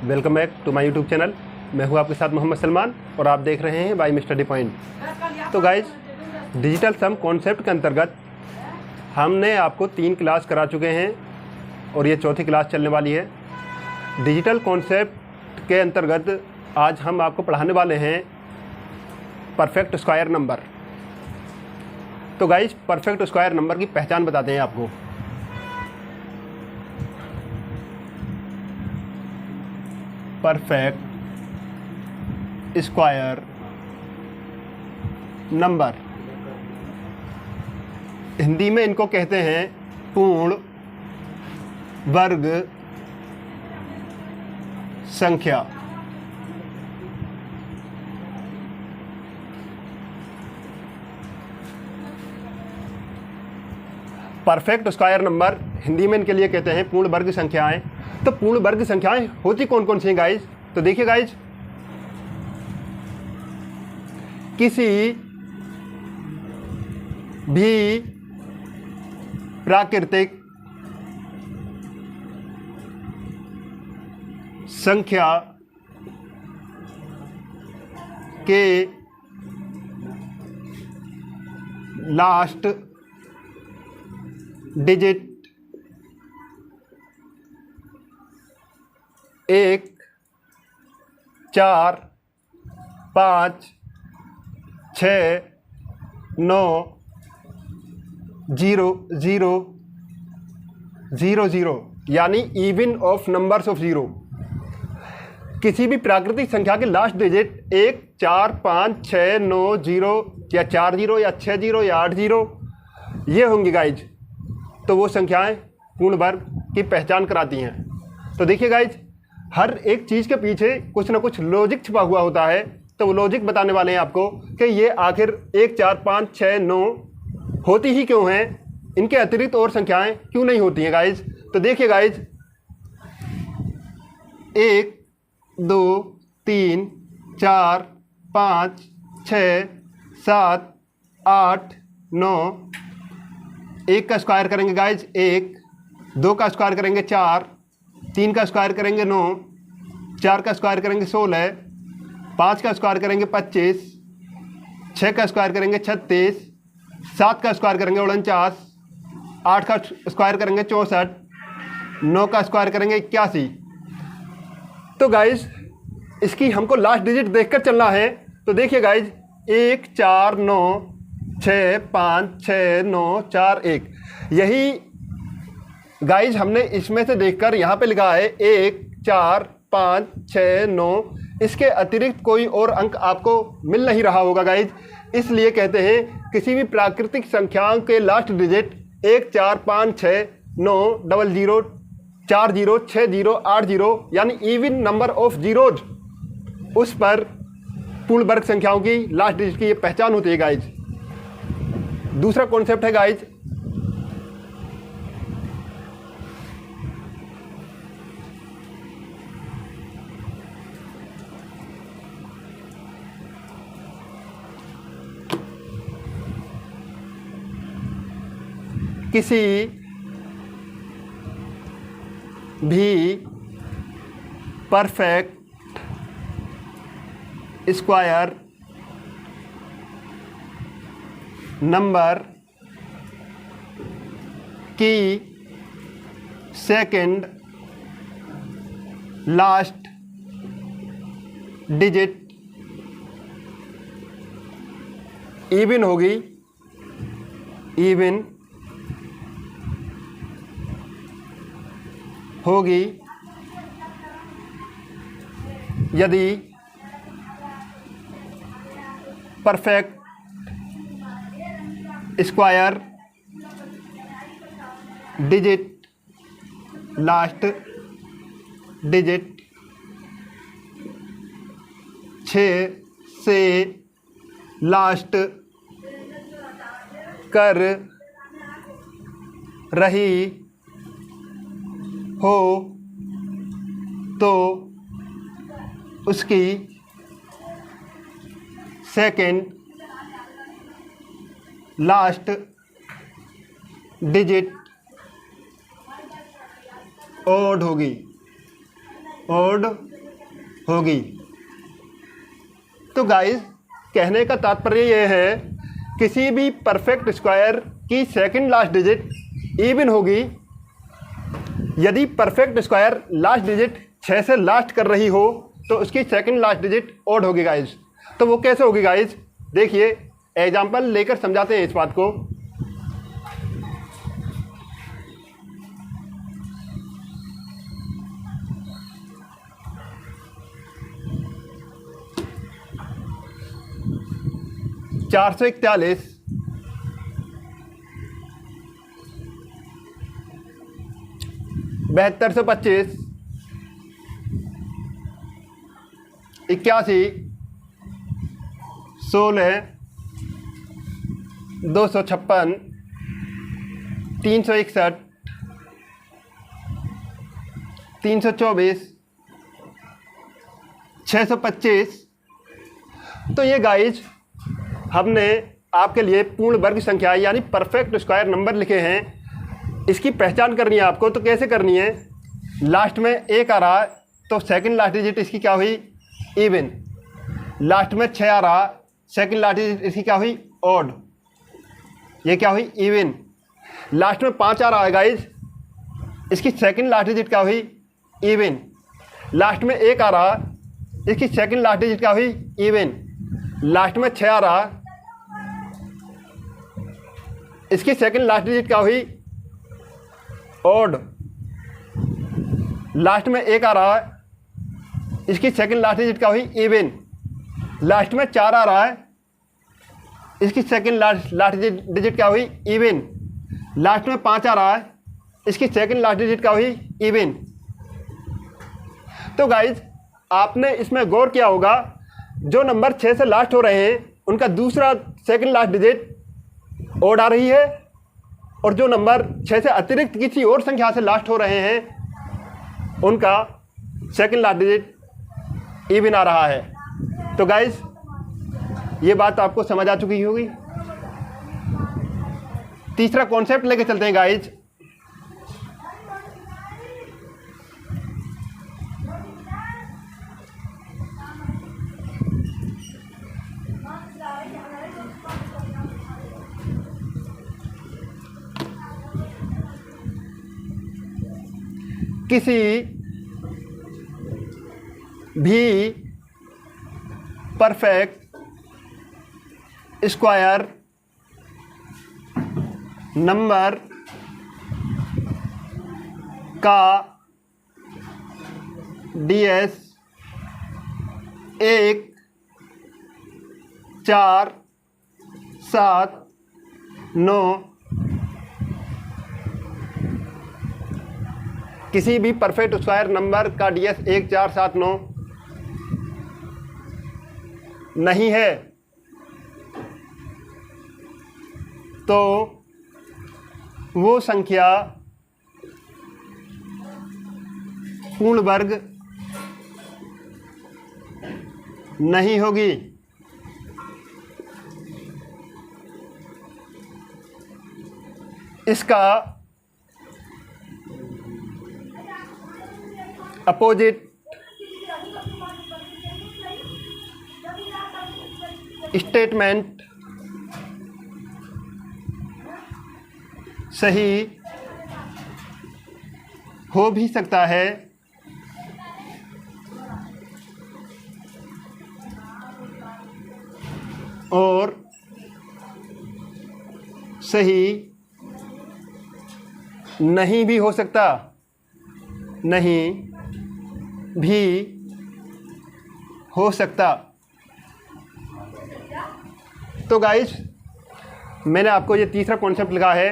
Welcome back to my YouTube channel. मैं हूं आपके साथ मोहम्मद सलमान और आप देख रहे हैं बाय स्टडी पॉइंट। तो गाइज, डिजिटल सम कॉन्सेप्ट के अंतर्गत हमने आपको 3 क्लास करा चुके हैं और ये चौथी क्लास चलने वाली है। डिजिटल कॉन्सेप्ट के अंतर्गत आज हम आपको पढ़ाने वाले हैं परफेक्ट स्क्वायर नंबर। तो गाइज, परफेक्ट स्क्वायर नंबर की पहचान बताते हैं आपको। परफेक्ट स्क्वायर नंबर, हिंदी में इनको कहते हैं पूर्ण वर्ग संख्या। परफेक्ट स्क्वायर नंबर हिंदी में इनके लिए कहते हैं पूर्ण वर्ग संख्याएं। तो पूर्ण वर्ग संख्याएं होती कौन कौन सी हैं गाइज? तो देखिए गाइज, किसी भी प्राकृतिक संख्या के लास्ट डिजिट 1, 4, 5, 6, 9, 0, 0, 0, 0 यानी even of numbers of zero. किसी भी प्राकृतिक संख्या के लास्ट डिजिट 1, 4, 5, 6, 9, 0 या 4 0 या 6 0 या 8 0 ये होंगी गाइज। तो वो संख्याएं पूर्ण वर्ग की पहचान कराती हैं। तो देखिए गाइज, हर एक चीज़ के पीछे कुछ ना कुछ लॉजिक छिपा हुआ होता है। तो वो लॉजिक बताने वाले हैं आपको कि ये आखिर 1, 4, 5, 6, 9 होती ही क्यों हैं, इनके अतिरिक्त और संख्याएं क्यों नहीं होती हैं गाइज। तो देखिए गाइज, 1, 2, 3, 4, 5, 6, 7, 8, 9, 1 का स्क्वायर करेंगे गाइज 1, 2 का स्क्वायर करेंगे 4, 3 का स्क्वायर करेंगे 9, 4 का स्क्वायर करेंगे 16, 5 का स्क्वायर करेंगे 25, 6 का स्क्वायर करेंगे 36, 7 का स्क्वायर करेंगे 49, 8 का स्क्वायर करेंगे 64, 9 का स्क्वायर करेंगे 81। तो गाइज, इसकी हमको लास्ट डिजिट देखकर चलना है। तो देखिए गाइज, 1, 4, 9, 6, 5, 6, 9, 4, 1 यही गाइज हमने इसमें से देखकर यहाँ पे लिखा है 1, 4, 5, 6, 9। इसके अतिरिक्त कोई और अंक आपको मिल नहीं रहा होगा गाइज। इसलिए कहते हैं किसी भी प्राकृतिक संख्याओं के लास्ट डिजिट 1, 4, 5, 6, 9, 00, 40, 60, 80 यानी इवन नंबर ऑफ जीरोज, उस पर पूर्ण वर्ग संख्याओं की लास्ट डिजिट की ये पहचान होती है गाइज। दूसरा कॉन्सेप्ट है गाइज किसी भी परफेक्ट स्क्वायर नंबर की सेकंड लास्ट डिजिट इवन होगी, इवन होगी यदि perfect square digit last digit 6 से लास्ट कर रही हो तो उसकी सेकंड लास्ट डिजिट ओड होगी, ओड होगी। तो गाइस कहने का तात्पर्य ये है, किसी भी परफेक्ट स्क्वायर की सेकंड लास्ट डिजिट इवन होगी यदि परफेक्ट स्क्वायर लास्ट डिजिट 6 से लास्ट कर रही हो तो उसकी सेकंड लास्ट डिजिट ऑड होगी गाइस। तो वो कैसे होगी गाइस, देखिए एग्जांपल लेकर समझाते हैं इस बात को। चार 441 7225 81 16 256 361 324 625। तो ये गाइज हमने आपके लिए पूर्ण वर्ग संख्या यानी परफेक्ट स्क्वायर नंबर लिखे हैं। इसकी पहचान करनी है आपको, तो कैसे करनी है, लास्ट में एक आ रहा है तो सेकंड लास्ट डिजिट इसकी क्या हुई, इवन। लास्ट में 6 आ रहा, सेकंड लास्ट डिजिट इसकी क्या हुई, ऑड। ये क्या हुई, इवन। लास्ट में 5 आ रहा है गाइज, इसकी सेकंड लास्ट डिजिट क्या हुई, इवन। लास्ट में 1 आ रहा, इसकी सेकंड लास्ट डिजिट क्या हुई, इवन। लास्ट में 6 आ रहा, इसकी सेकंड लास्ट डिजिट क्या हुई, ऑड। लास्ट में 1 आ रहा है, इसकी सेकंड लास्ट डिजिट क्या हुई, इवन। लास्ट में 4 आ रहा है, इसकी सेकंड लास्ट डिजिट क्या हुई, इवन। लास्ट में 5 आ रहा है, इसकी सेकंड लास्ट डिजिट क्या हुई, इवन। तो गाइज आपने इसमें गौर किया होगा, जो नंबर 6 से लास्ट हो रहे हैं उनका दूसरा सेकंड लास्ट डिजिट ऑड आ रही है, और जो नंबर 6 से अतिरिक्त किसी और संख्या से लास्ट हो रहे हैं उनका सेकंड लास्ट डिजिट इवन आ रहा है। तो गाइज ये बात आपको समझ आ चुकी होगी। तीसरा कॉन्सेप्ट लेके चलते हैं गाइज। किसी भी परफेक्ट स्क्वायर नंबर का DS 1 4 7 9 किसी भी परफेक्ट स्क्वायर नंबर का DS 1 4 7 9 नहीं है तो वो संख्या पूर्ण वर्ग नहीं होगी। इसका अपोजिट स्टेटमेंट सही हो भी सकता है और सही नहीं भी हो सकता, नहीं भी हो सकता। तो गाइस मैंने आपको ये तीसरा कॉन्सेप्ट लिखा है,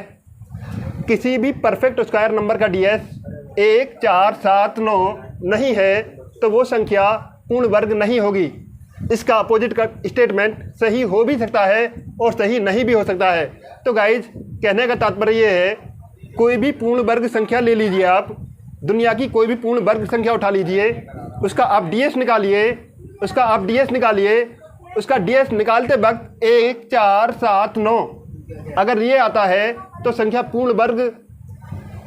किसी भी परफेक्ट स्क्वायर नंबर का DS 1 4 7 9 नहीं है तो वो संख्या पूर्ण वर्ग नहीं होगी। इसका अपोजिट का स्टेटमेंट सही हो भी सकता है और सही नहीं भी हो सकता है। तो गाइज कहने का तात्पर्य ये है, कोई भी पूर्ण वर्ग संख्या ले लीजिए, आप दुनिया की कोई भी पूर्ण वर्ग संख्या उठा लीजिए, उसका आप DS निकालिए, उसका DS निकालते वक्त 1 4 7 9 अगर ये आता है तो संख्या पूर्ण वर्ग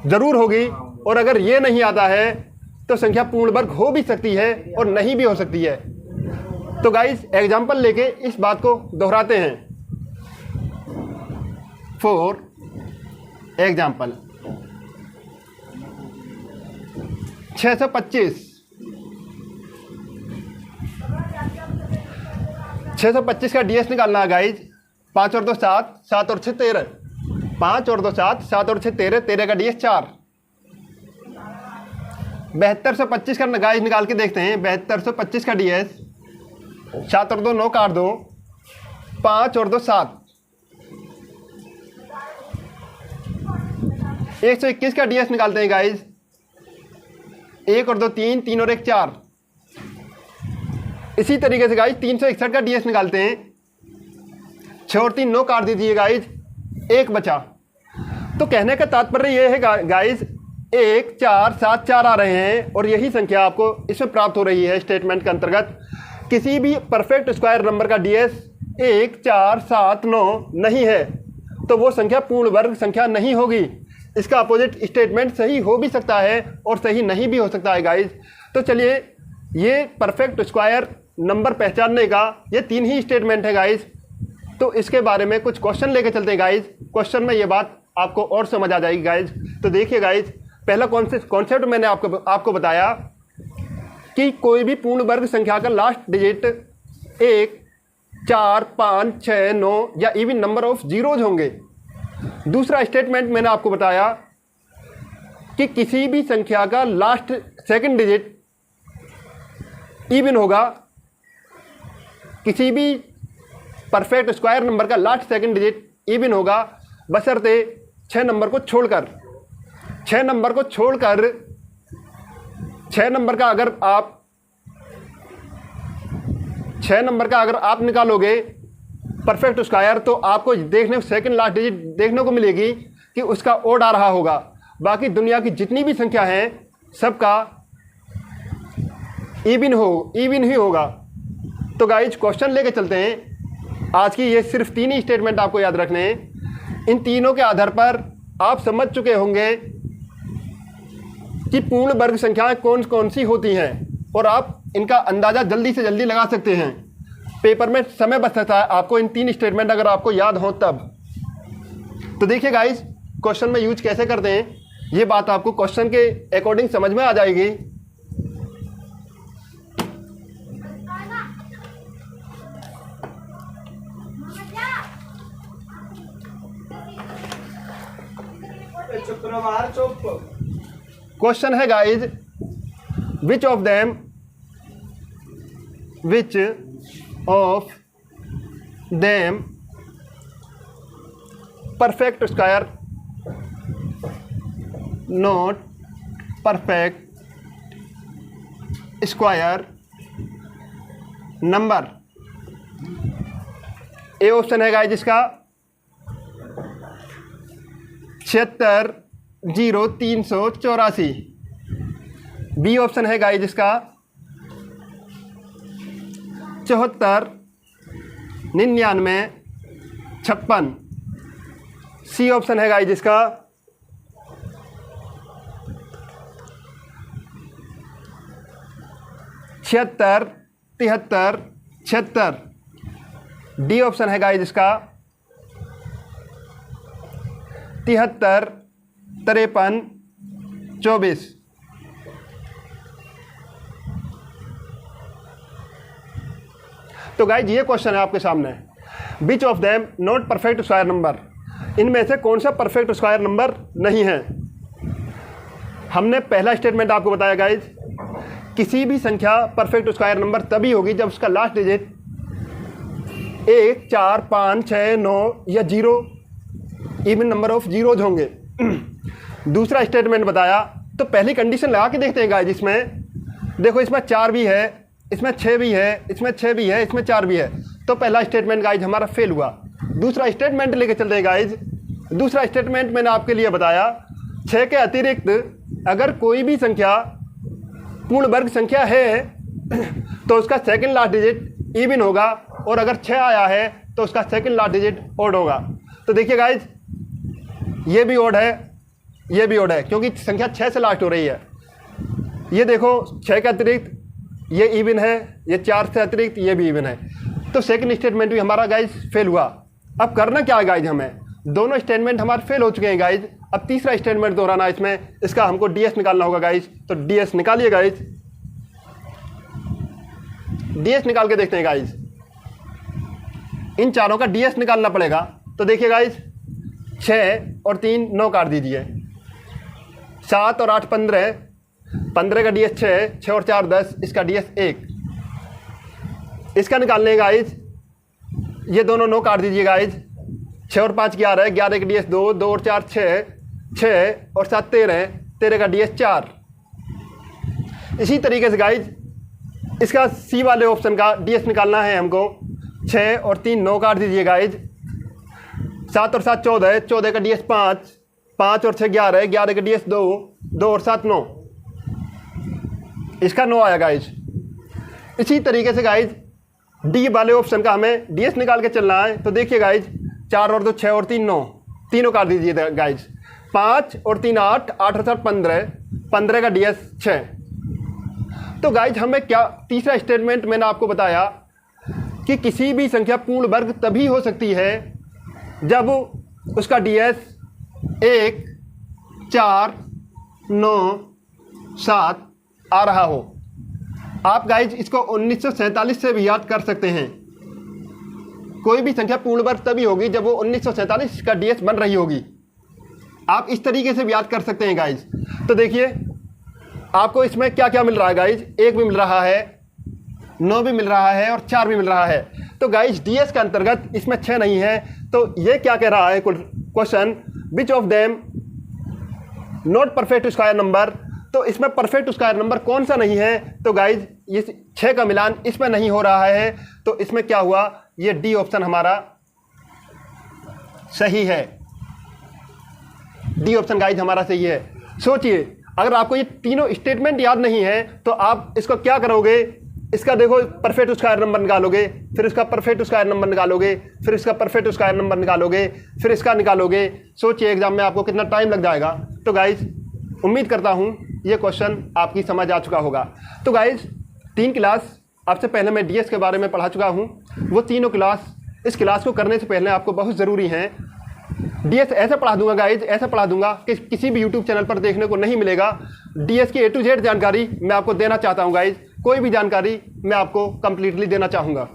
ज़रूर होगी, और अगर ये नहीं आता है तो संख्या पूर्ण वर्ग हो भी सकती है और नहीं भी हो सकती है। तो गाइस एग्जाम्पल लेके इस बात को दोहराते हैं। फॉर एग्जाम्पल 625 का डीएस निकालना है गाइज। 5 और 2 7, 7 और 6 13, 5 और 2 7, 7 और 6 13, 13 का डीएस 4। 7225 का गाइज निकाल के देखते हैं। 7225 का डीएस 7 और 2 9 काट दो, 5 और 2 7। 121 का डीएस निकालते हैं गाइज। 1 और 2 3, 3 और 1 4। इसी तरीके से गाइज 361 का डीएस निकालते हैं। 6 और 3 9 काट दीजिए गाइज, 1 बचा। तो कहने का तात्पर्य यह है गाइज 1 4 7 4 आ रहे हैं और यही संख्या आपको इसमें प्राप्त हो रही है स्टेटमेंट के अंतर्गत। किसी भी परफेक्ट स्क्वायर नंबर का डीएस 1 4 7 9 नहीं है तो वो संख्या पूर्ण वर्ग संख्या नहीं होगी। इसका अपोजिट स्टेटमेंट सही हो भी सकता है और सही नहीं भी हो सकता है गाइज। तो चलिए ये परफेक्ट स्क्वायर नंबर पहचानने का ये 3 ही स्टेटमेंट है गाइज। तो इसके बारे में कुछ क्वेश्चन लेके चलते हैं गाइज। क्वेश्चन में ये बात आपको और समझ आ जाएगी गाइज। तो देखिए गाइज, पहला कॉन्सेप्ट मैंने आपको बताया कि कोई भी पूर्ण वर्ग संख्या का लास्ट डिजिट 1 4 5 6 9 या इवन नंबर ऑफ जीरोज होंगे। दूसरा स्टेटमेंट मैंने आपको बताया कि किसी भी संख्या का लास्ट सेकंड डिजिट इवन होगा। किसी भी परफेक्ट स्क्वायर नंबर का लास्ट सेकंड डिजिट इवन होगा बशर्ते 6 नंबर को छोड़कर। 6 नंबर का अगर आप निकालोगे परफेक्ट स्क्वायर तो आपको सेकंड लास्ट डिजिट देखने को मिलेगी कि उसका ओड आ रहा होगा। बाकी दुनिया की जितनी भी संख्या है सबका इवन ही होगा। तो गाइज क्वेश्चन लेके चलते हैं। आज की ये सिर्फ 3 ही स्टेटमेंट आपको याद रखने हैं। इन तीनों के आधार पर आप समझ चुके होंगे कि पूर्ण वर्ग संख्याएं कौन कौन सी होती हैं और आप इनका अंदाज़ा जल्दी से जल्दी लगा सकते हैं। पेपर में समय बच सकता है आपको इन 3 स्टेटमेंट अगर आपको याद हो तब। तो देखिए गाइज क्वेश्चन में यूज कैसे करते हैं ये बात आपको क्वेश्चन के अकॉर्डिंग समझ में आ जाएगी। क्वेश्चन है guys which of them perfect square not perfect square number. A option है गाइज इसका 76 0 384। बी ऑप्शन है गाइज इसका 74 99 56। सी ऑप्शन है गाइज इसका 76 73 76। डी ऑप्शन है गाइज इसका 73 53 24। तो गाइज ये क्वेश्चन है आपके सामने, which of them not perfect square number. इनमें से कौन सा परफेक्ट स्क्वायर नंबर नहीं है। हमने पहला स्टेटमेंट आपको बताया गाइज, किसी भी संख्या परफेक्ट स्क्वायर नंबर तभी होगी जब उसका लास्ट डिजिट 1 4 5 6 9 या 0 इवन नंबर ऑफ जीरोज होंगे। दूसरा स्टेटमेंट बताया तो पहली कंडीशन लगा के देखते हैं गाइज। इसमें देखो, इसमें 4 भी है, इसमें 6 भी है, इसमें 6 भी है, इसमें 4 भी है। तो पहला स्टेटमेंट गाइज हमारा फेल हुआ। दूसरा स्टेटमेंट लेके चलते हैं गाइज। दूसरा स्टेटमेंट मैंने आपके लिए बताया 6 के अतिरिक्त अगर कोई भी संख्या पूर्ण वर्ग संख्या है तो उसका सेकंड लास्ट डिजिट इवन होगा और अगर 6 आया है तो उसका सेकंड लास्ट डिजिट ऑड होगा। तो देखिए गाइज ये भी ऑड है, ये भी ऑड है क्योंकि संख्या 6 से लास्ट हो रही है। ये देखो 6 के अतिरिक्त ये इवन है, ये 4 से अतिरिक्त ये भी इवन है, तो सेकंड स्टेटमेंट भी हमारा गाइज फेल हुआ। अब करना क्या है गाइज, हमें दोनों स्टेटमेंट हमारे फेल हो चुके हैं गाइज। अब तीसरा स्टेटमेंट दोहराना है इसमें, इसका हमको डीएस निकालना होगा गाइज। तो डीएस निकालिए गाइज, डीएस निकाल के देखते हैं गाइज। इन चारों का डीएस निकालना पड़ेगा। तो देखिए गाइज 6 और 3 9 काट दीजिए, 7 और 8 15, 15 का डीएस 6, 6 और 4 10, इसका डीएस 1। इसका निकालने गाइज ये दोनों 9 काट दीजिए गाइज, 6 और 5 11, 11 का डीएस 2, 2 और 4 6, 6 और 7 13, 13 का डीएस 4। इसी तरीके से गाइज इसका सी वाले ऑप्शन का डीएस निकालना है हमको। 6 और 3 9 काट दीजिए गाइज, 7 और 7 14, 14 का डीएस 5, 5 और 6 11, 11 का डीएस 2, 2 और 7 9, इसका 9 आया गाइज। इसी तरीके से गाइज डी वाले ऑप्शन का हमें डीएस निकाल के चलना है। तो देखिए गाइज 4 और 2 6 और 3 9, तीनों काट दीजिए गाइज, 5 और 3 8, 8 और 7 15, 15 का डीएस 6। तो गाइज हमें क्या तीसरा स्टेटमेंट मैंने आपको बताया कि किसी भी संख्या पूर्ण वर्ग तभी हो सकती है जब उसका डीएस 1 4 9 7 आ रहा हो। आप गाइज इसको 1947 से भी याद कर सकते हैं। कोई भी संख्या पूर्ण वर्ग तभी होगी जब वो 1947 का डीएस बन रही होगी। आप इस तरीके से भी याद कर सकते हैं गाइज। तो देखिए आपको इसमें क्या क्या मिल रहा है गाइज, 1 भी मिल रहा है, 9 भी मिल रहा है और 4 भी मिल रहा है। तो गाइज डीएस के अंतर्गत इसमें 6 नहीं है। तो ये क्या कह रहा है question, which of them not perfect square number. तो इसमें परफेक्ट स्क्वायर नंबर कौन सा नहीं है। तो गाइज ये 6 का मिलान इसमें नहीं हो रहा है। तो इसमें क्या हुआ, ये डी ऑप्शन हमारा सही है। डी ऑप्शन गाइज हमारा सही है। सोचिए अगर आपको ये तीनों स्टेटमेंट याद नहीं है तो आप इसको क्या करोगे, इसका देखो परफेक्ट स्क्वायर नंबर निकालोगे, फिर इसका परफेक्ट स्क्वायर नंबर निकालोगे, फिर इसका परफेक्ट स्क्वायर नंबर निकालोगे, फिर इसका निकालोगे। सोचिए एग्जाम में आपको कितना टाइम लग जाएगा। तो गाइज उम्मीद करता हूँ ये क्वेश्चन आपकी समझ आ चुका होगा। तो गाइज 3 क्लास आपसे पहले मैं डीएस के बारे में पढ़ा चुका हूँ। वो तीनों क्लास इस क्लास को करने से पहले आपको बहुत ज़रूरी हैं। डीएस ऐसा पढ़ा दूंगा गाइज, ऐसा पढ़ा दूंगा कि किसी भी यूट्यूब चैनल पर देखने को नहीं मिलेगा। डीएस की A to Z जानकारी मैं आपको देना चाहता हूँ गाइज। कोई भी जानकारी मैं आपको कंप्लीटली देना चाहूँगा।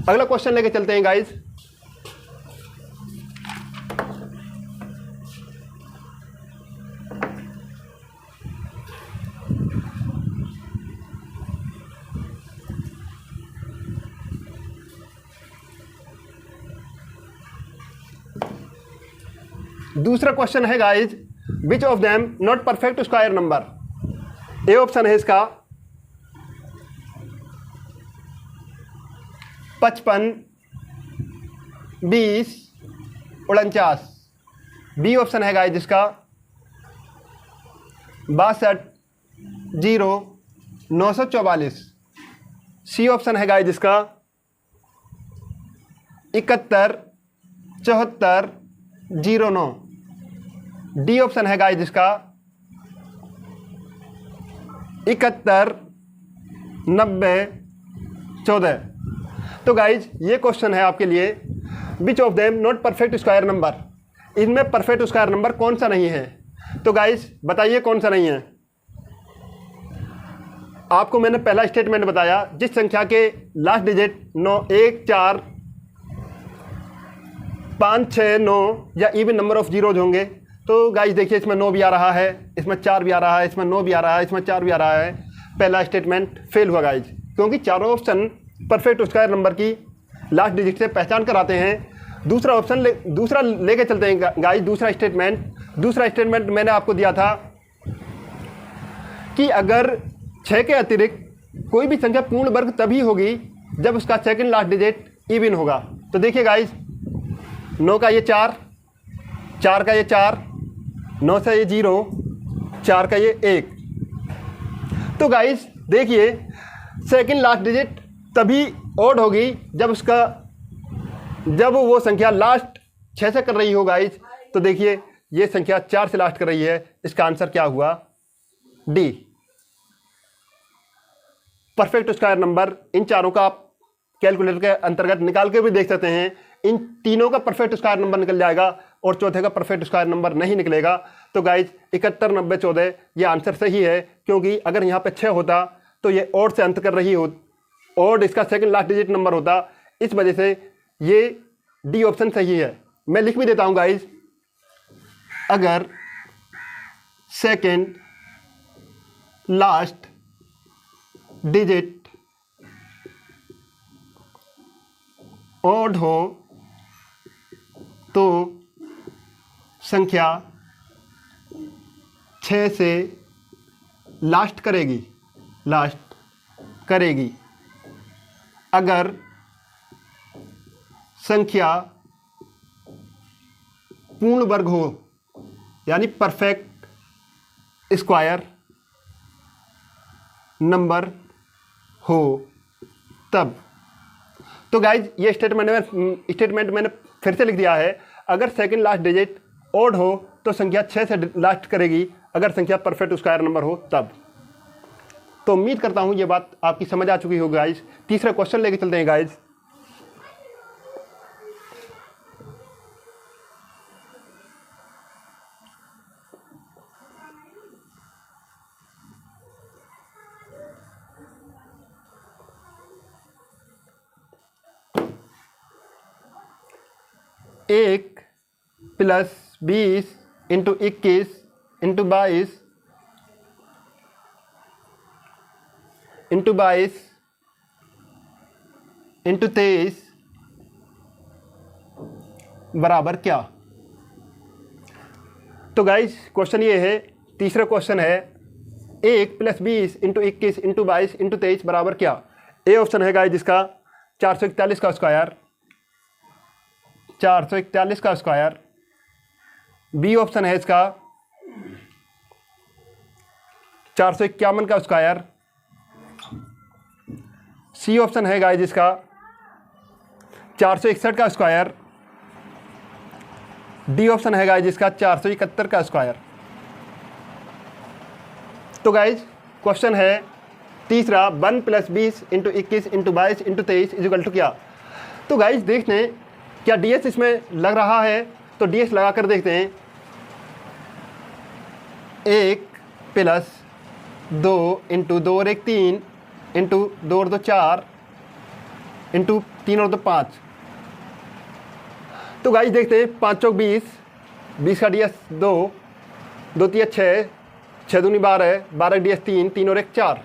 अगला क्वेश्चन लेके चलते हैं गाइज। दूसरा क्वेश्चन है guys, which of them not perfect square number. A option है इसका 55 20 49। बी ऑप्शन है गाइज इसका 62 0 944। सी ऑप्शन है गाइज इसका 71 74 09। डी ऑप्शन है गाइज इसका 71 90 14। तो गाइज ये क्वेश्चन है आपके लिए, which of them not perfect square number. इनमें परफेक्ट स्क्वायर नंबर कौन सा नहीं है। तो गाइज बताइए कौन सा नहीं है। आपको मैंने पहला स्टेटमेंट बताया, जिस संख्या के लास्ट डिजिट 9 1 4 5 6 9 या इवन नंबर ऑफ जीरोज होंगे। तो गाइस देखिए इसमें 9 भी आ रहा है, इसमें 4 भी आ रहा है, इसमें 9 भी आ रहा है, इसमें 4 भी आ रहा है। पहला स्टेटमेंट फेल हुआ गाइज, क्योंकि चारों ऑप्शन परफेक्ट स्क्वायर नंबर की लास्ट डिजिट से पहचान कर आते हैं। दूसरा ऑप्शन दूसरा लेके चलते हैं गाइज। दूसरा स्टेटमेंट मैंने आपको दिया था कि अगर 6 के अतिरिक्त कोई भी संख्या पूर्ण वर्ग तभी होगी जब उसका सेकंड लास्ट डिजिट इवन होगा। तो देखिए गाइज 9 का ये 4, 4 का ये 4, 9 से ये 0, 4 का ये 1। तो गाइज देखिए सेकंड लास्ट डिजिट तभी ऑड होगी जब वो संख्या लास्ट 6 से कर रही हो गाइज। तो देखिए ये संख्या 4 से लास्ट कर रही है। इसका आंसर क्या हुआ, डी। परफेक्ट स्क्वायर नंबर, इन चारों का आप कैलकुलेटर के अंतर्गत निकाल के भी देख सकते हैं। इन तीनों का परफेक्ट स्क्वायर नंबर निकल जाएगा और चौथे का परफेक्ट स्क्वायर नंबर नहीं निकलेगा। तो गाइज 71, 90, 14 ये आंसर सही है, क्योंकि अगर यहाँ पे 6 होता तो ये और से अंत कर रही हो और इसका सेकंड लास्ट डिजिट नंबर होता, इस वजह से ये डी ऑप्शन सही है। मैं लिख भी देता हूँ गाइज, अगर सेकंड लास्ट डिजिट ऑड हो तो संख्या 6 से लास्ट करेगी। अगर संख्या पूर्ण वर्ग हो, यानी परफेक्ट स्क्वायर नंबर हो तब। तो गाइज ये स्टेटमेंट मैंने फिर से लिख दिया है, अगर सेकंड लास्ट डिजिट ऑड हो तो संख्या 6 से लास्ट करेगी, अगर संख्या परफेक्ट स्क्वायर नंबर हो तब। तो उम्मीद करता हूं ये बात आपकी समझ आ चुकी होगी गाइज। तीसरा क्वेश्चन लेके चलते हैं गाइज। एक प्लस 20 इंटू 21 इंटू 22 इंटू 23 बराबर क्या। तो गाइज क्वेश्चन ये है, तीसरा क्वेश्चन है 1 प्लस 20 इंटू 21 इंटू 22 इंटू 23 बराबर क्या। ए ऑप्शन है गाइज जिसका 441 का स्क्वायर, 441 का स्क्वायर। बी ऑप्शन है इसका 451 का स्क्वायर। सी ऑप्शन है गाइस इसका 461 का स्क्वायर। डी ऑप्शन है गाइस इसका 471 का स्क्वायर। तो गाइस क्वेश्चन है तीसरा 1 plus 20 into 21 into 22 into 23 is equal to क्या। तो गाइस देखते हैं क्या डीएस इसमें लग रहा है, तो डीएस लगा कर देखते हैं। 1 प्लस 2 इंटू 2 और 1 3 इंटू 2 और 2 4 इंटू 3 और 2 5। तो गाइस देखते हैं 5 चौक 20, 20 का डीएस 2, 2 3 6, 6 दूनी 12, 12 डीएस 3, 3 और 1 4।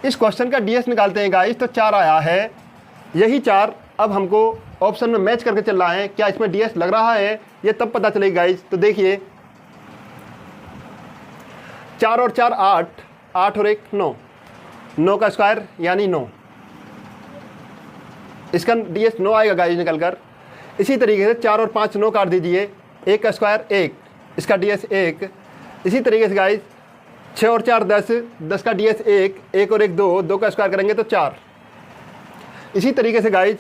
इस क्वेश्चन का डीएस निकालते हैं गाइस, तो 4 आया है। यही 4 अब हमको ऑप्शन में मैच करके चल रहा है, क्या इसमें डीएस लग रहा है ये तब पता चलेगा गाइस। तो देखिए 4 और 4 8, 8 और 1 9, 9 का स्क्वायर यानी 9, इसका डीएस 9 आएगा गाइस निकल कर। इसी तरीके से 4 और 5 9 काट दीजिए, 1 का स्क्वायर 1, इसका डीएस 1। इसी तरीके से गाइस 6 और 4 10, 10 का डीएस 1, 1 और 1 2, 2 का स्क्वायर करेंगे तो 4। इसी तरीके से गाइस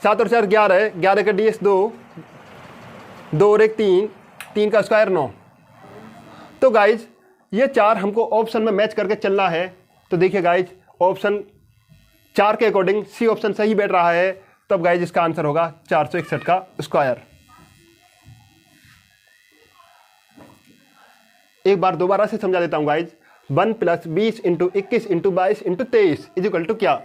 7 और 4 11, 11 का डीएस 2, 2 और 1 3, 3 का स्क्वायर 9। तो गाइस ये 4 हमको ऑप्शन में मैच करके चलना है। तो देखिए गाइज ऑप्शन 4 के अकॉर्डिंग सी ऑप्शन सही बैठ रहा है, तब गाइज इसका आंसर होगा 461 का स्क्वायर। एक बार दोबारा से समझा देता हूं guys. 1 plus 20 into 21 into 22 into 23 is equal to क्या।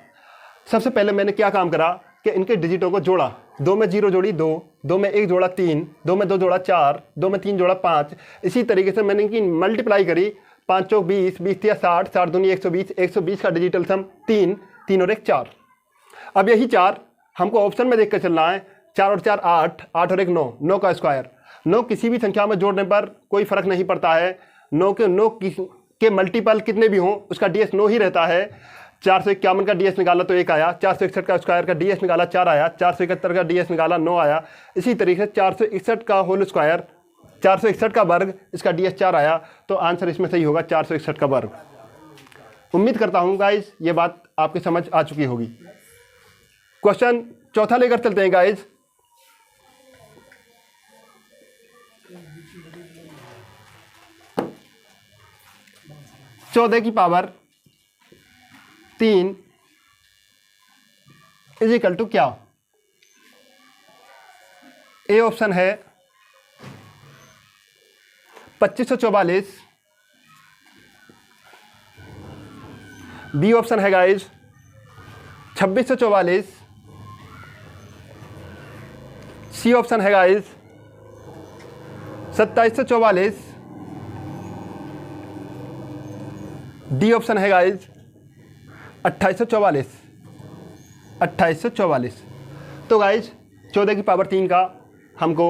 सबसे पहले मैंने क्या काम करा कि इनके डिजिटों को जोड़ा, 2 में 0 जोड़ी 2, 2 में 1 जोड़ा 3, 2 में 2 जोड़ा 4, 2 में 3 जोड़ा 5। इसी तरीके से मैंने इनकी मल्टीप्लाई करी, 5 चौक 20, 20 तिया 60, 60 दूनी 120, 120 का डिजिटल सम 3, 3 और 1 4। अब यही 4 हमको ऑप्शन में देख कर चलना है। 4 और 4 8, 8 और 1 9, 9 का स्क्वायर। 9 किसी भी संख्या में जोड़ने पर कोई फर्क नहीं पड़ता है, 9 के मल्टीपल कितने भी हों उसका डीएस 9 ही रहता है। 451 का डीएस निकाला तो 1 आया, 461 का स्क्वायर का डीएस निकाला 4 आया, 471 का डीएस निकाला 9 आया। इसी तरीके से 461 का होल स्क्वायर, 461 का वर्ग, इसका डीएस 4 आया। तो आंसर इसमें सही होगा 461 का वर्ग। उम्मीद करता हूं गाइज ये बात आपकी समझ आ चुकी होगी। क्वेश्चन चौथा लेकर चलते हैं गाइज। चौदह की पावर 3 इज इक्वल टू क्या? ए ऑप्शन है 2544, बी ऑप्शन है गाइज 2644, सी ऑप्शन है गाइज 2744, डी ऑप्शन है गाइज 2844। 2844। तो गाइज 14 की पावर 3 का हमको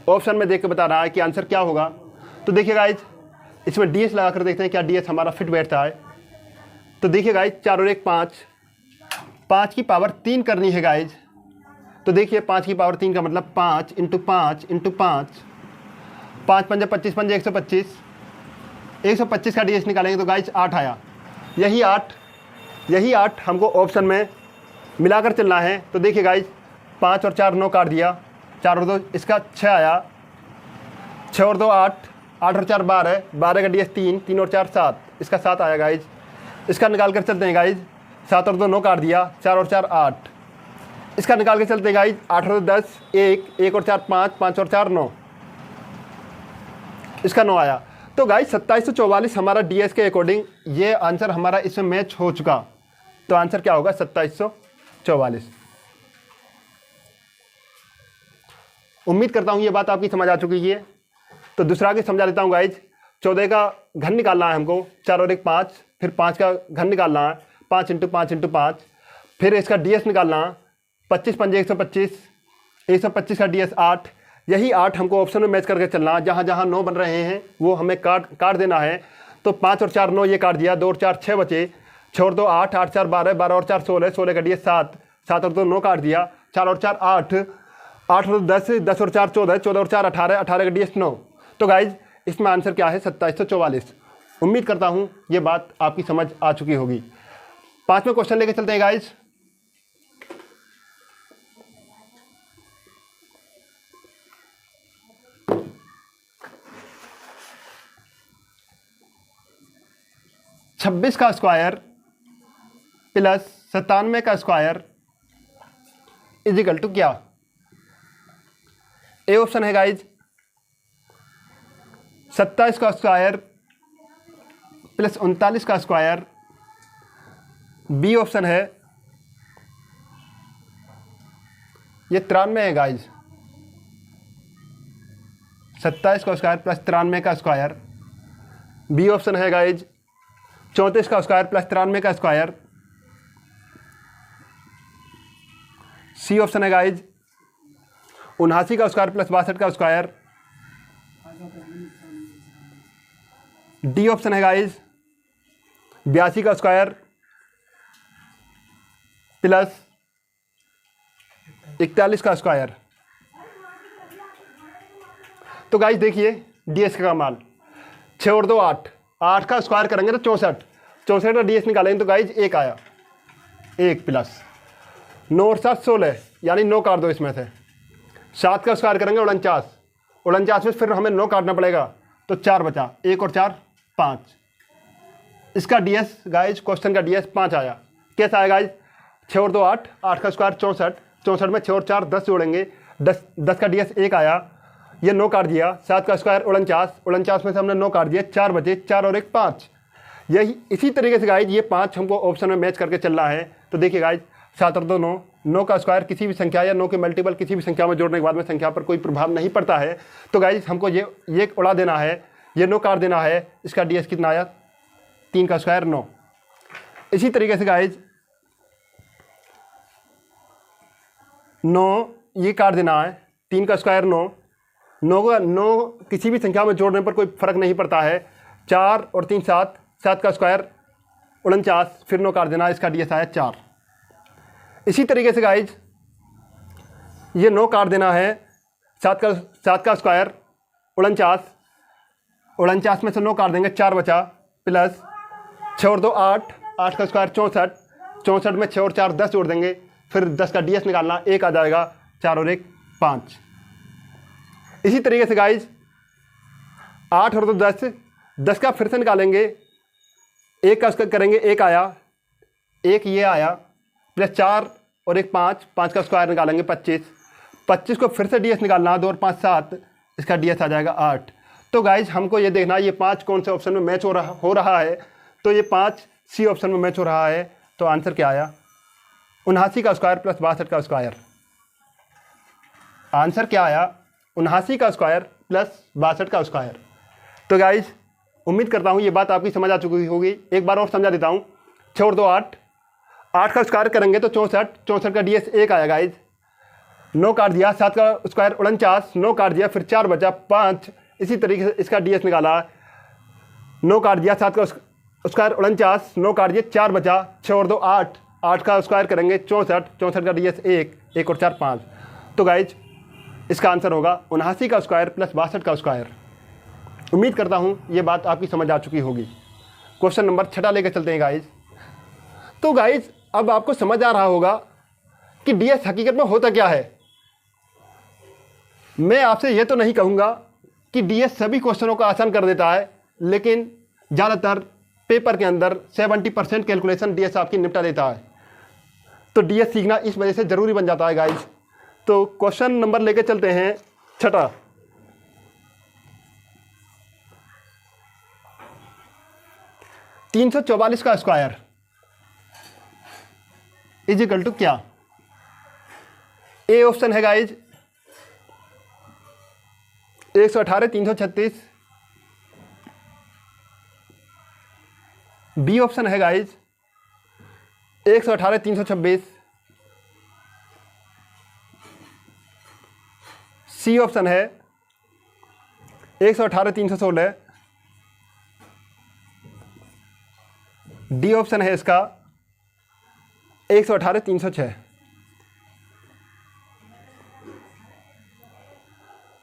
ऑप्शन में देख के बता रहा है कि आंसर क्या होगा। तो देखिए गाइज इसमें डी एस लगा कर देखते हैं क्या डी एस हमारा फिट बैठता है। तो देखिए गाइज 4 और 1 5, 5 की पावर 3 करनी है गाइज। तो देखिए 5 की पावर 3 का मतलब 5 इंटू 5 इंटू 5, 5 पंजे 25 पंजे 125, 125 का डी एस निकालेंगे तो गाइज 8 आया। यही 8 हमको ऑप्शन में मिलाकर चलना है। तो देखिए गाइज 5 और 4 9 काट दिया, 4 और 2 इसका 6 आया, 6 और 2 8, 8 और 4 12, 12 का डी एस 3, 3 और 4 7, इसका 7 आया गाइज। इसका निकाल कर चलते हैं गाइज, 7 और 2 9 काट दिया, 4 और 4 8, इसका निकाल के चलते हैं गाइज, 8 और 10 1, 1 और 4 5, 5 और 4 9, इसका 9 आया। तो गाइज 2744 हमारा डीएस के अकॉर्डिंग ये आंसर हमारा इसमें मैच हो चुका। तो आंसर क्या होगा? 2744। उम्मीद करता हूं ये बात आपकी समझ आ चुकी है। तो दूसरा के समझा देता हूं गाइज। 14 का घन निकालना है हमको, 4 और 1 5, फिर 5 का घन निकालना है, 5 इंटू 5 इंटू 5, फिर इसका डीएस निकालना है, 25 पंजे 125, 125 का डीएस 8। यही 8 हमको ऑप्शन में मैच करके चलना है। जहाँ जहाँ 9 बन रहे हैं वो हमें काट देना है। तो 5 और 4 9 ये काट दिया, 2 और 4 6 बचे, 6 और 2 8, 8 4 12, 12 और 4 16, 16 का डीएस 7, 7 और 2 9 काट दिया, 4 और 4 8, 8 और 10, 10 और 4 14, 14 और 4 18, 18 का डीएस 9। तो गाइज इसमें आंसर क्या है? 2744। उम्मीद करता हूँ ये बात आपकी समझ आ चुकी होगी। 5वें क्वेश्चन लेके चलते हैं गाइज। छब्बीस का स्क्वायर प्लस 97 का स्क्वायर इज इक्वल टू क्या? ए ऑप्शन है गाइज 27 का स्क्वायर प्लस 39 का स्क्वायर, बी ऑप्शन है ये 93 है गाइज। 27 का स्क्वायर प्लस 93 का स्क्वायर, बी ऑप्शन है गाइज 34 का स्क्वायर प्लस 93 का स्क्वायर, सी ऑप्शन है गाइज 79 का स्क्वायर प्लस 62 का स्क्वायर, डी ऑप्शन है गाइज 82 का स्क्वायर प्लस 41 का स्क्वायर। तो गाइज देखिए डीएस का कमाल, 6 और 2 8, 8 का स्क्वायर करेंगे तो 64, 64 का डीएस निकालेंगे तो गाइज 1 आया, 1 प्लस 9 और 7 16, यानी 9 काट दो इसमें से। 7 का स्क्वायर करेंगे 49, 49 में फिर हमें 9 काटना पड़ेगा तो 4 बचा, 1 और 4 5, इसका डीएस गाइज क्वेश्चन का डीएस 5 आया। कैसा आया गाइज? 6 और 2 8, 8 का स्क्वायर 64, 64 में 6 और 4 10 जोड़ेंगे, 10 का डीएस 1 आया, ये 9 काट दिया। 7 का स्क्वायर 49, 49 में से हमने 9 काट दिया, 4 बचे, 4 और 1 5। यही इसी तरीके से गाइज ये 5 हमको ऑप्शन में मैच करके चलना है। तो देखिए गाइज 7 और 2 9, 9 का स्क्वायर किसी भी संख्या या 9 के मल्टीपल किसी भी संख्या में जोड़ने के बाद में संख्या पर कोई प्रभाव नहीं पड़ता है। तो गाइज हमको ये उड़ा देना है, ये 9 काट देना है। इसका डीएस कितना आया? 3 का स्क्वायर 9। इसी तरीके से गाइज 9 ये काट देना है, 3 का स्क्वायर 9, 9 किसी भी संख्या में जोड़ने पर कोई फर्क नहीं पड़ता है। 4 और 3 7, 7 का स्क्वायर 49, फिर 9 काट देना, इसका डीएस आया 4। इसी तरीके से गाइज ये 9 काट देना है, 7 का स्क्वायर 49, 49 में से 9 काट देंगे, 4 बचा, प्लस 6 और 2 8, 8 का स्क्वायर 64, 64 में 6 और 4 10 जोड़ देंगे, फिर 10 का डीएस निकालना, 1 आ जाएगा, 4 और 1 5। इसी तरीके से गाइज 8 और 2 10, 10 का फिर से निकालेंगे, 1 का करेंगे, 1 आया, एक ये आया प्लस 4 और एक 5, 5 का स्क्वायर निकालेंगे 25, 25 को फिर से ds निकालना, 2 और 5 7, इसका ds आ जाएगा 8। तो गाइज हमको ये देखना ये 5 कौन से ऑप्शन में मैच हो रहा है। तो ये 5 सी ऑप्शन में मैच हो रहा है। तो आंसर क्या आया? 79 का स्क्वायर प्लस 62 का स्क्वायर। आंसर क्या आया? 79 का स्क्वायर प्लस 62 का स्क्वायर। तो गाइज उम्मीद करता हूँ ये बात आपकी समझ आ चुकी होगी। एक बार और समझा देता हूँ। 6 और 2 8, 8 का स्क्वायर करेंगे तो 64, 64 का ds 1 आया गाइज। 9 काट दिया, 7 का स्क्वायर 49, 9 काट दिया, फिर 4 बचा 5, इसी तरीके से इसका ds निकाला। 9 काट दिया, 7 का स्क्वायर 49, 9 काट दिया, 4 बचा, 6 और 2 8, 8 का स्क्वायर करेंगे 64, 64 का ds 1, 1 और 4 5। तो गाइज इसका आंसर होगा 79 का स्क्वायर प्लस 62 का स्क्वायर। उम्मीद करता हूँ ये बात आपकी समझ आ चुकी होगी। क्वेश्चन नंबर 6 लेकर चलते हैं गाइज। तो गाइज अब आपको समझ आ रहा होगा कि ds हकीकत में होता क्या है। मैं आपसे ये तो नहीं कहूँगा कि ds सभी क्वेश्चनों को आसान कर देता है, लेकिन ज़्यादातर पेपर के अंदर 70% कैलकुलेशन ds आपकी निपटा देता है। तो ds सीखना इस वजह से ज़रूरी बन जाता है गाइज। तो क्वेश्चन नंबर लेकर चलते हैं 6। 344 का स्क्वायर इज इक्वल टू क्या? ए ऑप्शन है गाइज 118 336, बी ऑप्शन है गाइज 118 326, सी ऑप्शन है 118 316, डी ऑप्शन है इसका 118 306।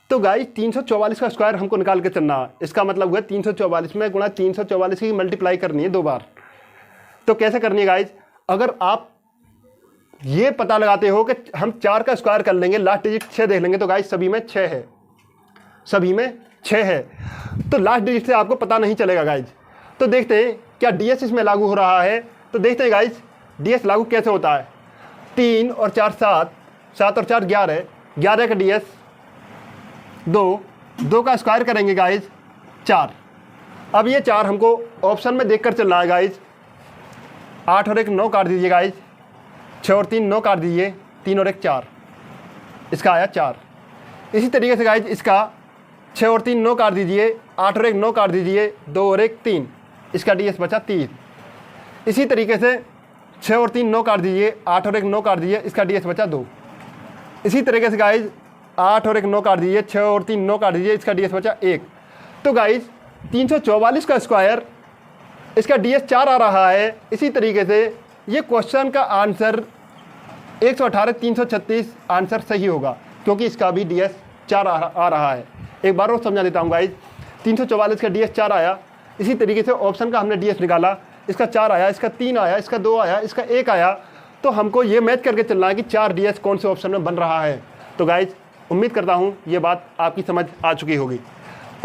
तो गाइस 344 का स्क्वायर हमको निकाल के चलना है। इसका मतलब हुआ 344 में गुणा 344 की मल्टीप्लाई करनी है 2 बार। तो कैसे करनी है गाइस? अगर आप ये पता लगाते हो कि हम 4 का स्क्वायर कर लेंगे, लास्ट डिजिट 6 देख लेंगे, तो गाइस सभी में 6 है, सभी में 6 है। तो लास्ट डिजिट से आपको पता नहीं चलेगा गाइस। तो देखते हैं क्या ds इसमें लागू हो रहा है। तो देखते हैं गाइस ds लागू कैसे होता है। 3 और 4 7, 7 और 4 11, 11 का ds 2, 2 का स्क्वायर करेंगे गाइस 4। अब ये 4 हमको ऑप्शन में देखकर चलना है गाइस। 8 और 1 9 काट दीजिए गाइस, 6 और 3 9 काट दीजिए, 3 और 1 4, इसका आया 4। इसी तरीके से गाइस इसका 6 और 3 9 काट दीजिए, 8 और 1 9 काट दीजिए, 2 और 1 3, इसका ds बचा 3। इसी तरीके से 6 और 3 9 काट दीजिए, 8 और 1 9 काट दीजिए, इसका ds बचा 2। इसी तरीके से गाइज 8 और 1 9 काट दीजिए, 6 और 3 9 काट दीजिए, इसका ds बचा 1। तो गाइज 344 का स्क्वायर, इसका ds 4 आ रहा है। इसी तरीके से ये क्वेश्चन का आंसर 118 336 आंसर सही होगा, क्योंकि इसका भी ds 4 आ रहा है। एक बार और समझा देता हूँ गाइज। 344 का ds 4 आया। इसी तरीके से ऑप्शन का हमने ds निकाला, इसका 4 आया, इसका 3 आया, इसका 2 आया, इसका 1 आया। तो हमको ये मैच करके चलना है कि 4 ds कौन से ऑप्शन में बन रहा है। तो गाइज उम्मीद करता हूँ ये बात आपकी समझ आ चुकी होगी।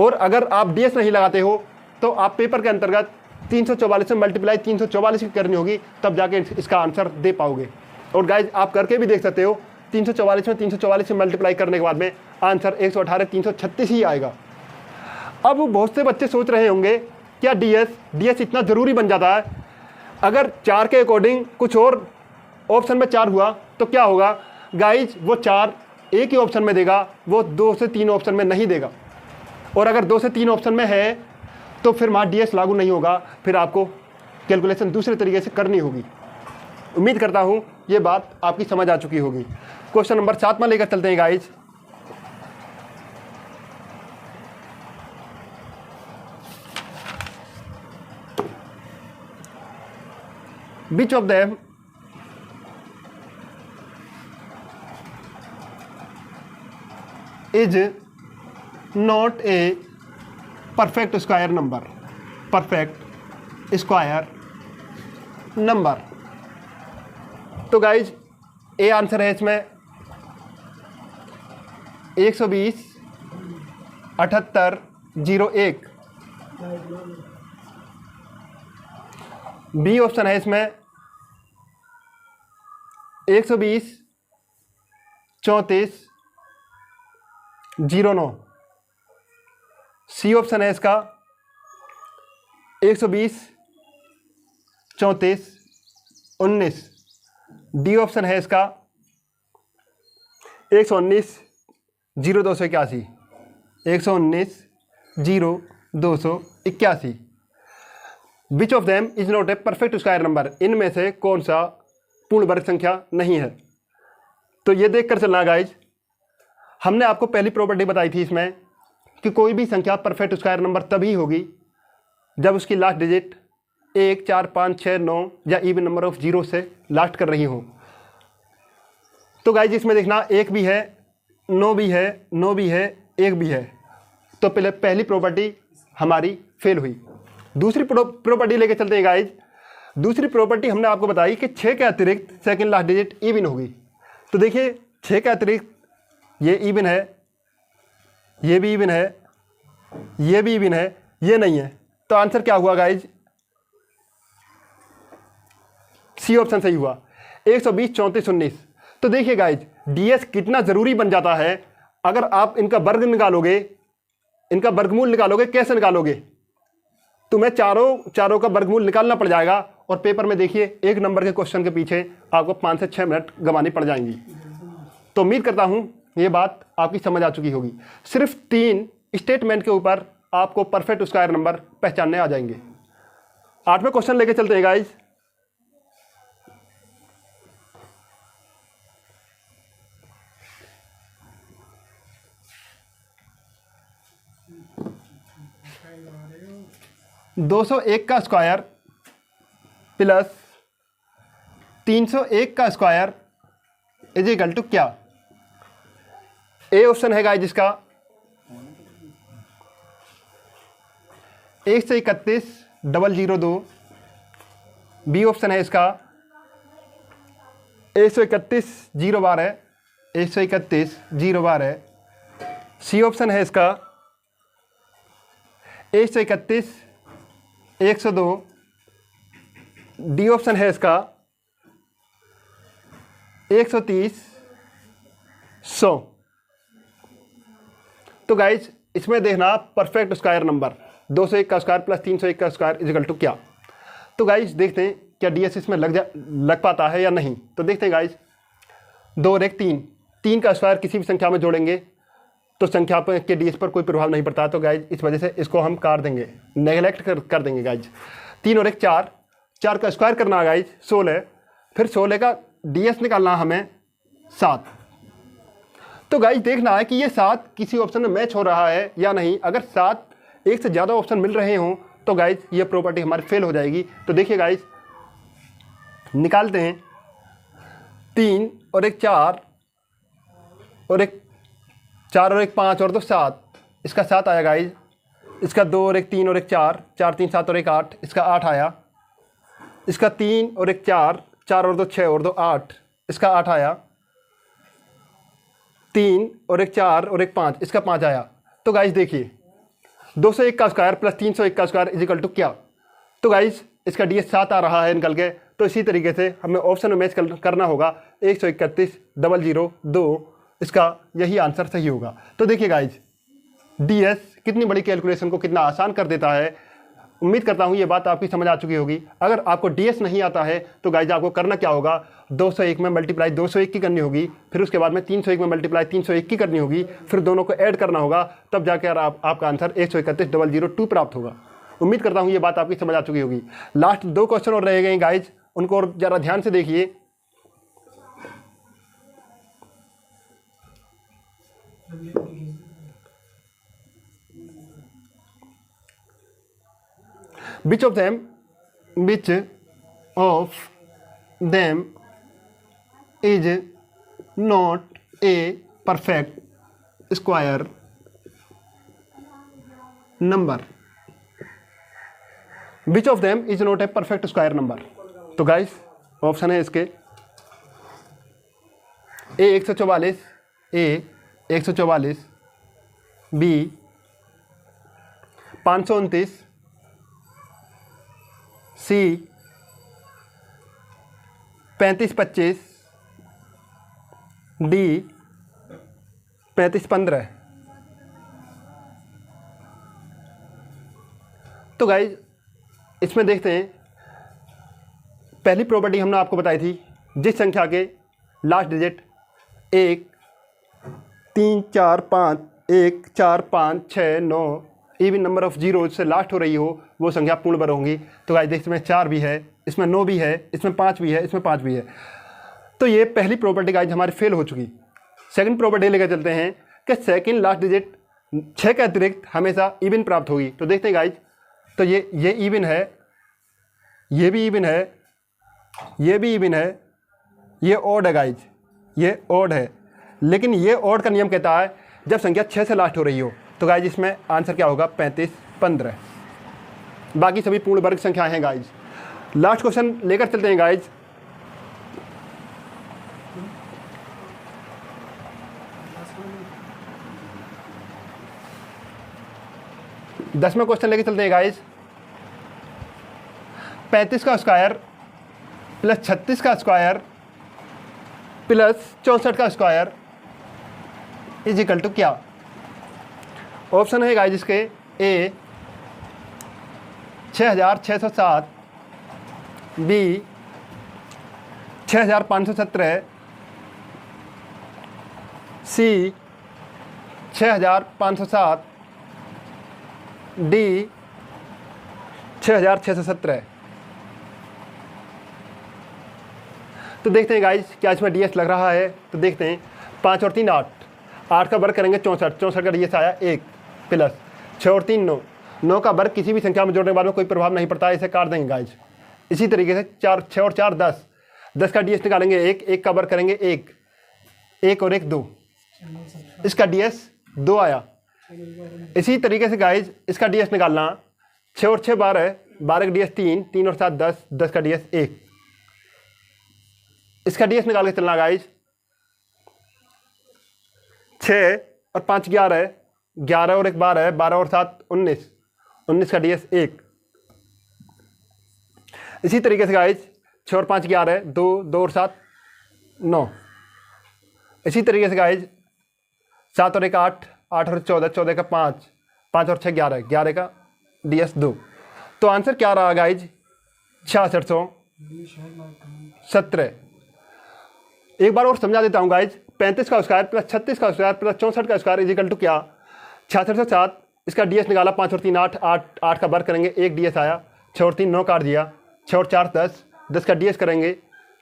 और अगर आप ds नहीं लगाते हो तो आप पेपर के अंतर्गत 344 से मल्टीप्लाई 344 की करनी होगी, तब जाके इसका आंसर दे पाओगे। और गाइज आप करके भी देख सकते हो, 344 में 344 से मल्टीप्लाई करने के बाद में आंसर 118 336 ही आएगा। अब बहुत से बच्चे सोच रहे होंगे क्या ds इतना ज़रूरी बन जाता है? अगर 4 के अकॉर्डिंग कुछ और ऑप्शन में 4 हुआ तो क्या होगा? गाइज वो 4 एक ही ऑप्शन में देगा, वो 2 से 3 ऑप्शन में नहीं देगा। और अगर 2 से 3 ऑप्शन में है तो फिर वहाँ ds लागू नहीं होगा, फिर आपको कैलकुलेशन दूसरे तरीके से करनी होगी। उम्मीद करता हूँ ये बात आपकी समझ आ चुकी होगी। क्वेश्चन नंबर 7 में लेकर चलते हैं guys. Which of them is not a perfect square number? Perfect square number। तो गाइज ए आंसर है इसमें 120 78 01। बी ऑप्शन है इसमें 120 34 09। सी ऑप्शन है इसका 120 34 19। डी ऑप्शन है इसका 119 0281। 119 0281। Which of them is not a perfect square number. इनमें से कौन सा पूर्ण वर्ग संख्या नहीं है। तो ये देखकर चलना गाइज, हमने आपको पहली प्रॉपर्टी बताई थी इसमें कि कोई भी संख्या परफेक्ट स्क्वायर नंबर तभी होगी जब उसकी लास्ट डिजिट 1 4 5 6 9 या इवन नंबर ऑफ जीरो से लास्ट कर रही हो। तो गाइज इसमें देखना 1 भी है, 9 भी है, 9 भी है, 1 भी है। तो पहली प्रॉपर्टी हमारी फेल हुई। दूसरी प्रॉपर्टी लेके चलते हैं गाइज। दूसरी प्रॉपर्टी हमने आपको बताई कि 6 के अतिरिक्त सेकंड लास्ट डिजिट इवन होगी। तो देखिए 6 के अतिरिक्त ये इवन है, ये भी इवन है, ये भी इवन है, ये नहीं है। तो आंसर क्या हुआ गाइज? सी ऑप्शन सही हुआ 120 34 19। तो देखिए गाइज डीएस कितना जरूरी बन जाता है अगर आप इनका वर्ग निकालोगे, इनका वर्गमूल निकालोगे। कैसे निकालोगे? तुम्हें चारों का वर्गमूल निकालना पड़ जाएगा और पेपर में देखिए एक नंबर के क्वेश्चन के पीछे आपको 5 से 6 मिनट गंवानी पड़ जाएंगी। तो उम्मीद करता हूं ये बात आपकी समझ आ चुकी होगी। सिर्फ 3 स्टेटमेंट के ऊपर आपको परफेक्ट स्क्वायर नंबर पहचानने आ जाएंगे। 8वें क्वेश्चन लेके चलते हैं गाइज। दो 201 का स्क्वायर प्लस 301 का स्क्वायर इज इक्वल टू क्या? ए ऑप्शन है गाइस जिसका 131,002। बी ऑप्शन है इसका 131,012, 131,012। सी ऑप्शन है इसका 131,102। डी ऑप्शन है इसका 130,100। तो गाइज इसमें देखना परफेक्ट स्क्वायर नंबर 201 का स्क्वायर प्लस 301 का स्क्वायर इजिकल टू क्या। तो गाइज देखते हैं क्या डीएस इसमें लग पाता है या नहीं। तो देखते हैं गाइज 2 और 1 3, 3 का स्क्वायर किसी भी संख्या में जोड़ेंगे तो संख्या पर के डीएस पर कोई प्रभाव नहीं पड़ता। तो गाइज इस वजह से इसको हम काट देंगे, नेगलेक्ट कर देंगे गाइज। 3 और 1 4, 4 का स्क्वायर करना है गाइज 16, फिर 16 का डीएस निकालना हमें 7। तो गाइज देखना है कि ये 7 किसी ऑप्शन में मैच हो रहा है या नहीं। अगर 7 एक से ज़्यादा ऑप्शन मिल रहे हों तो गाइज ये प्रॉपर्टी हमारी फेल हो जाएगी। तो देखिए गाइज निकालते हैं 3 और 1 4 और 1 4 और 1 5 और 2 7, इसका 7 आया गाइज। इसका 2 और 1 3 और 1 4, 4 3 7 और 1 8, इसका 8 आया। इसका 3 और 1 4, 4 और 2 6 और 2 8, इसका 8 आया। 3 और 1 4 और 1 5, इसका 5 आया। तो गाइज देखिए 201 का स्क्वायर प्लस 301 का स्क्वायर इजिकल टू क्या। तो गाइज इसका डीएस 7 आ रहा है निकल के। तो इसी तरीके से हमें ऑप्शन में मैच करना होगा 131,002। इसका यही आंसर सही होगा। तो देखिए गाइज डीएस कितनी बड़ी कैलकुलेशन को कितना आसान कर देता है। उम्मीद करता हूँ ये बात आपकी समझ आ चुकी होगी। अगर आपको डीएस नहीं आता है तो गाइज आपको करना क्या होगा, 201 में मल्टीप्लाई 201 की करनी होगी, फिर उसके बाद में 301 में मल्टीप्लाई 301 की करनी होगी, फिर दोनों को ऐड करना होगा, तब जाकर आपका आंसर 131,002 प्राप्त होगा। उम्मीद करता हूँ ये बात आपकी समझ आ चुकी होगी। लास्ट 2 क्वेश्चन और रह गए गाइज, उनको और ज़रा ध्यान से देखिए। Which of them is not a perfect square number? Which of them is not a perfect square number? तो गाइस ऑप्शन है इसके ए 144, ए 144, बी 529, सी 3525, डी 35 15। तो गाइज इसमें देखते हैं, पहली प्रॉपर्टी हमने आपको बताई थी, जिस संख्या के last digit 1 3 4 5 1 4 5 6 9 even number of zero से लास्ट हो रही हो वो संख्या पूर्ण वर्ग होंगी। तो गाइज इसमें 4 भी है, इसमें 9 भी है, इसमें 5 भी है, इसमें 5 भी है। तो ये पहली प्रॉपर्टी गाइज हमारी फेल हो चुकी। सेकंड प्रॉपर्टी लेकर चलते हैं कि सेकंड लास्ट डिजिट 6 के अतिरिक्त हमेशा इवन प्राप्त होगी। तो देखते हैं गाइज, तो ये इवन है, ये भी इवन है, ये भी इवन है, ये ऑड है गाइज, ये ऑड है। लेकिन ये ऑड का नियम कहता है जब संख्या 6 से लास्ट हो रही हो। तो गाइज इसमें आंसर क्या होगा? 35 15। बाकी सभी पूर्ण वर्ग संख्याएं हैं गाइज। लास्ट क्वेश्चन लेकर चलते हैं गाइज। दसवें क्वेश्चन लेकर चलते हैं गाइज। 35 का स्क्वायर प्लस 36 का स्क्वायर प्लस 64 का स्क्वायर इज इक्वल टू क्या? ऑप्शन है गाइज इसके ए 6607, बी 6517, सी 6507, डी 6617। तो देखते हैं गाइज क्या इसमें डीएस लग रहा है। तो देखते हैं, 5 और 3 8, 8 का वर्ग करेंगे 64, 64 का डीएस आया 1 प्लस 6 और 3 9, 9 का वर्ग किसी भी संख्या में जोड़ने वाले में कोई प्रभाव नहीं पड़ता है, इसे काट देंगे गाइज। इसी तरीके से 4 6 और 4 10, 10 का डीएस निकालेंगे 1, 1 का वर्ग करेंगे 1, 1 और 1 2, इसका डीएस 2 आया। इसी तरीके से गाइज इसका डीएस निकालना, 6 और 6 12, 12 का डीएस 3, 3 और 7 10, 10 का डीएस 1, इसका डीएस निकाल के चलना गाइज। 6 और 5 11, 11 और 1 12, 12 और 7 19, 19 का डीएस 1। इसी तरीके से गाइज 6 और 5 11, 2, 2 और 7 9। इसी तरीके से गाइज 7 और 1 8, 8 और 14, 14 का 5, 5 और 6 11, 11 का डीएस 2। तो आंसर क्या रहा गाइज? 6617। एक बार और समझा देता हूँ गाइज। 35 का स्क्वायर प्लस 36 का स्क्वायर प्लस 64 का स्क्वायर इज इक्वल टू क्या? 6607। इसका डीएस निकाला, 5 और 3 8, 8 8 का वर्ग करेंगे 1 डीएस आया, 6 और 3 9 काट दिया, 6 और 4 10, 10 का डीएस करेंगे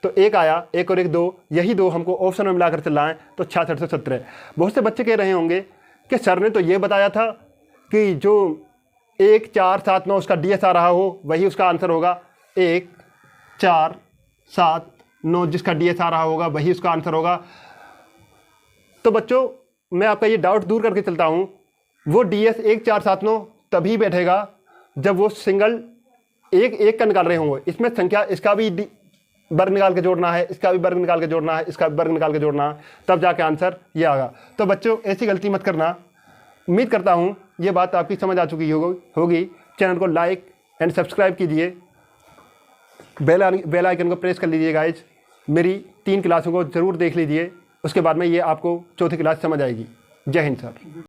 तो 1 आया, 1 और 1 2, यही 2 हमको ऑप्शन में मिलाकर चलना है। तो 6617। बहुत से बच्चे कह रहे होंगे कि सर ने तो ये बताया था कि जो 1 4 7 9 उसका डीएस आ रहा हो वही उसका आंसर होगा। 1 4 7 9 जिसका डीएस आ रहा होगा वही उसका आंसर होगा। तो बच्चों मैं आपका ये डाउट दूर करके चलता हूँ, वो डीएस 1 4 7 9 तभी बैठेगा जब वो सिंगल एक एक का निकाल रहे होंगे। इसमें संख्या इसका भी वर्ग निकाल के जोड़ना है, इसका भी वर्ग निकाल के जोड़ना है, इसका भी वर्ग निकाल के जोड़ना है, तब जाके आंसर ये आएगा। तो बच्चों ऐसी गलती मत करना। उम्मीद करता हूँ ये बात आपकी समझ आ चुकी होगी। चैनल को लाइक एंड सब्सक्राइब कीजिए, बेल आइकन को प्रेस कर लीजिए गाइज। मेरी 3 क्लासों को ज़रूर देख लीजिए, उसके बाद में ये आपको चौथी क्लास समझ आएगी। जय हिंद सर।